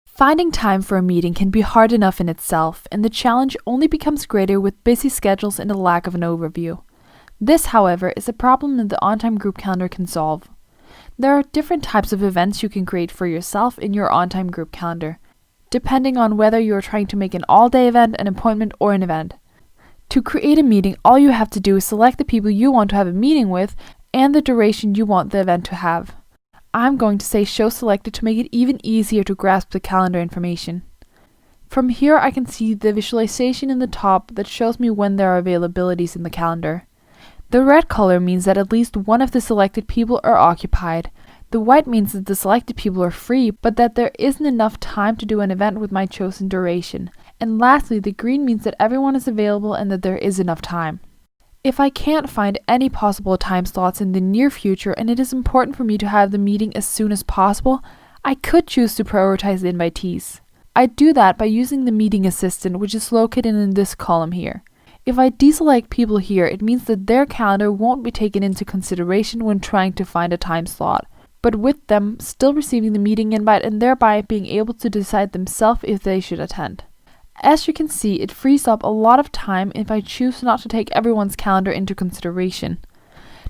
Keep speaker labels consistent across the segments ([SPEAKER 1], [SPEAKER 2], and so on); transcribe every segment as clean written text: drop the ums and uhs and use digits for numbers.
[SPEAKER 1] Finding time for a meeting can be hard enough in itself, and the challenge only becomes greater with busy schedules and a lack of an overview. This, however, is a problem that the OnTime Group Calendar can solve. There are different types of events you can create for yourself in your OnTime Group Calendar, depending on whether you are trying to make an all-day event, an appointment, or an event. To create a meeting, all you have to do is select the people you want to have a meeting with and the duration you want the event to have. I'm going to say Show Selected to make it even easier to grasp the calendar information. From here I can see the visualization in the top that shows me when there are availabilities in the calendar. The red color means that at least one of the selected people are occupied. The white means that the selected people are free, but that there isn't enough time to do an event with my chosen duration. And lastly, the green means that everyone is available and that there is enough time. If I can't find any possible time slots in the near future and it is important for me to have the meeting as soon as possible, I could choose to prioritize the invitees. I do that by using the meeting assistant, which is located in this column here. If I deselect people here, it means that their calendar won't be taken into consideration when trying to find a time slot, but with them still receiving the meeting invite and thereby being able to decide themselves if they should attend. As you can see, it frees up a lot of time if I choose not to take everyone's calendar into consideration.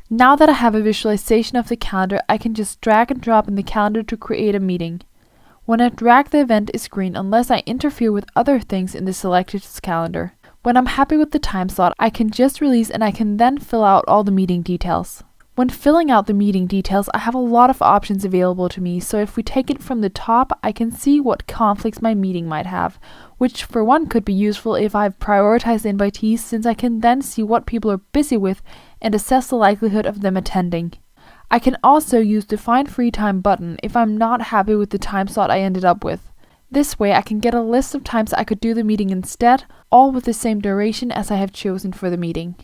[SPEAKER 1] Now that I have a visualization of the calendar, I can just drag and drop in the calendar to create a meeting. When I drag, the event is green unless I interfere with other things in the selected calendar. When I'm happy with the time slot, I can just release and I can then fill out all the meeting details. When filling out the meeting details, I have a lot of options available to me, so if we take it from the top, I can see what conflicts my meeting might have, which for one could be useful if I've prioritized invitees, since I can then see what people are busy with and assess the likelihood of them attending. I can also use the Find Free Time button if I'm not happy with the time slot I ended up with. This way I can get a list of times I could do the meeting instead, all with the same duration as I have chosen for the meeting.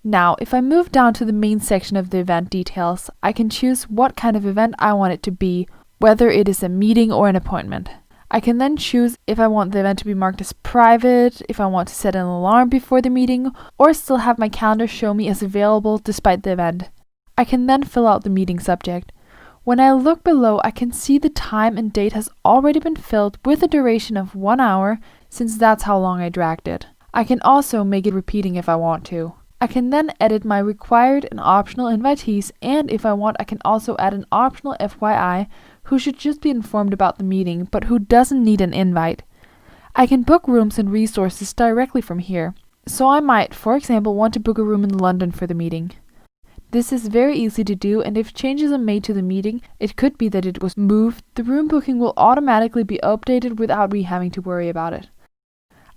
[SPEAKER 1] Now, if I move down to the main section of the event details, I can choose what kind of event I want it to be, whether it is a meeting or an appointment. I can then choose if I want the event to be marked as private, if I want to set an alarm before the meeting, or still have my calendar show me as available despite the event. I can then fill out the meeting subject. When I look below, I can see the time and date has already been filled with a duration of 1 hour, since that's how long I dragged it. I can also make it repeating if I want to. I can then edit my required and optional invitees, and if I want, I can also add an optional FYI who should just be informed about the meeting, but who doesn't need an invite. I can book rooms and resources directly from here, so I might, for example, want to book a room in London for the meeting. This is very easy to do, and if changes are made to the meeting, it could be that it was moved, the room booking will automatically be updated without me having to worry about it.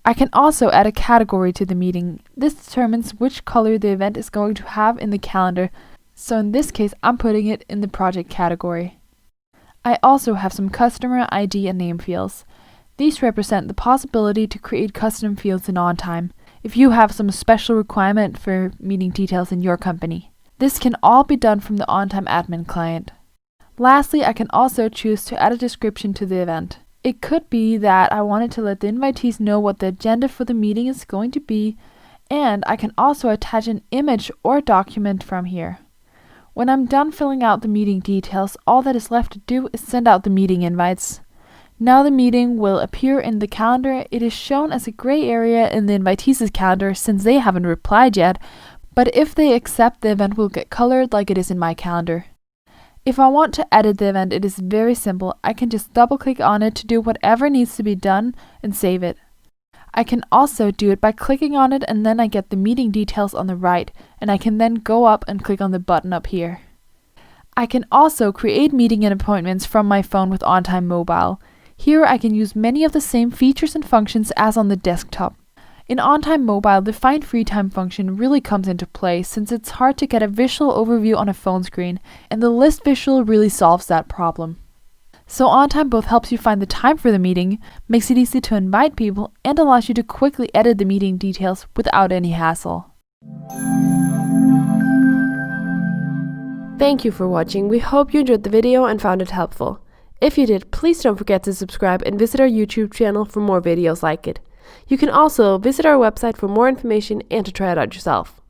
[SPEAKER 1] I can also add a category to the meeting. This determines which color the event is going to have in the calendar, so in this case I'm putting it in the project category. I also have some customer ID and name fields. These represent the possibility to create custom fields in OnTime, if you have some special requirement for meeting details in your company. This can all be done from the OnTime admin client. Lastly, I can also choose to add a description to the event. It could be that I wanted to let the invitees know what the agenda for the meeting is going to be, and I can also attach an image or document from here. When I'm done filling out the meeting details, all that is left to do is send out the meeting invites. Now the meeting will appear in the calendar. It is shown as a gray area in the invitees' calendar since they haven't replied yet, but if they accept, the event will get colored like it is in my calendar. If I want to edit the event, it is very simple. I can just double click on it to do whatever needs to be done and save it. I can also do it by clicking on it, and then I get the meeting details on the right, and I can then go up and click on the button up here. I can also create meeting and appointments from my phone with OnTime Mobile. Here I can use many of the same features and functions as on the desktop. In OnTime Mobile, the Find Free Time function really comes into play since it's hard to get a visual overview on a phone screen, and the list visual really solves that problem. So OnTime both helps you find the time for the meeting, makes it easy to invite people, and allows you to quickly edit the meeting details without any hassle.
[SPEAKER 2] Thank you for watching. We hope you enjoyed the video and found it helpful. If you did, please don't forget to subscribe and visit our YouTube channel for more videos like it. You can also visit our website for more information and to try it out yourself.